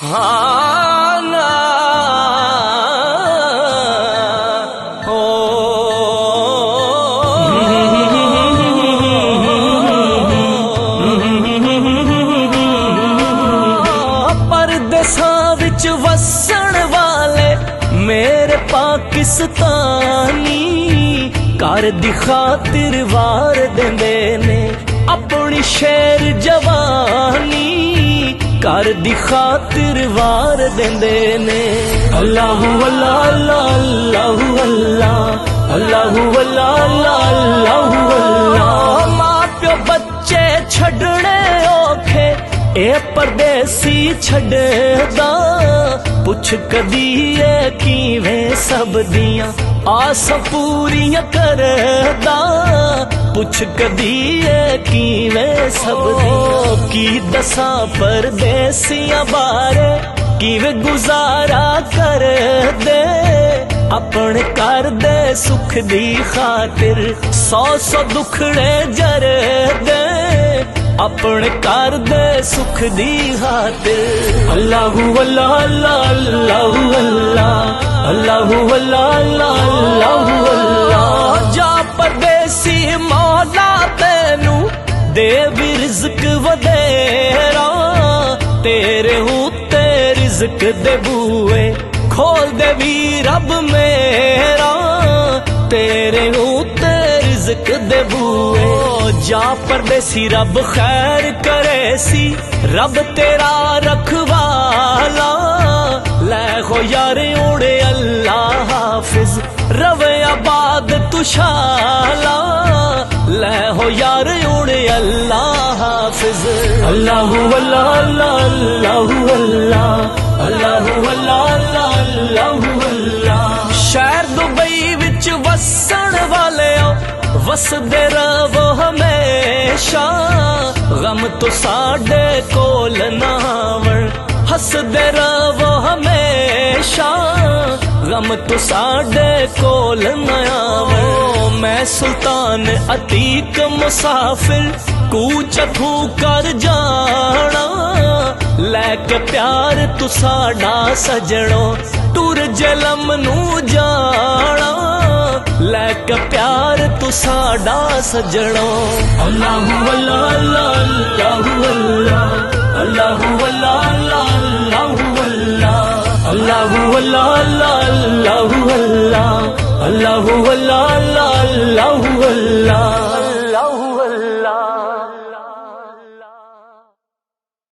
ہاں نا ہو پردیساں وچ وسن والے میرے پاکستانی کار دی خاطر وار دیندے نے اپنی شیر جوانی کار دی خاطر وار دیندے نے اللہ اللہ اللہ اللہ اللہ اللہ اللہ اللہ اللہ ماں پیو بچے چھڈنے اوکھے اے پردیسی چھڈے دا پوچھ کدی اے کیویں سب دیاں آس پوریاں کردا پوچھ کدی اے کیویں سب دیاں کی دساں پردیسیاں بارے کیویں گزارا کر دے اپنے کر دے سکھ دی خاطر سو سو دکھڑے جر دے اپنے کر دے سکھ دی خاطر اللہ اللہ اللہ اللہ اللہ اللہ اللہ اللہ جا پردیسی مولا تینو دے بھی رزق ودیرا تیرے ہوتے رزق دے بوئے کھول دے بھی رب میرا تیرے ہوتے رزق دے بوئے جا پردیسی رب خیر کرے سی رب تیرا رکھوالا لے ہو یار اوڑے اللہ حافظ روے آباد تشالا لے ہو یار اوڑے اللہ حافظ اللہ اللہ اللہ اللہ اللہ اللہ اللہ اللہ شہر دبئی وچ وسن والے وسدے رہو ہمیشہ غم تو ساڈے کول نہ آون ہسدے رہو ہمیشہ غم تو ساڈے کول نہ آون میں سلطان عتیق مسافر کوچ تھو کر جانا لے کے پیار تو ساڈا سجڑوں ٹر جلم نو جانا لے کے پیار تو ساڈا سجڑوں اللہ اللہ اللہ اللہ اللہ اللہ اللہ اللہ اللہ اللہ اللہ اللہ اللہ اللہ اللہ اللہ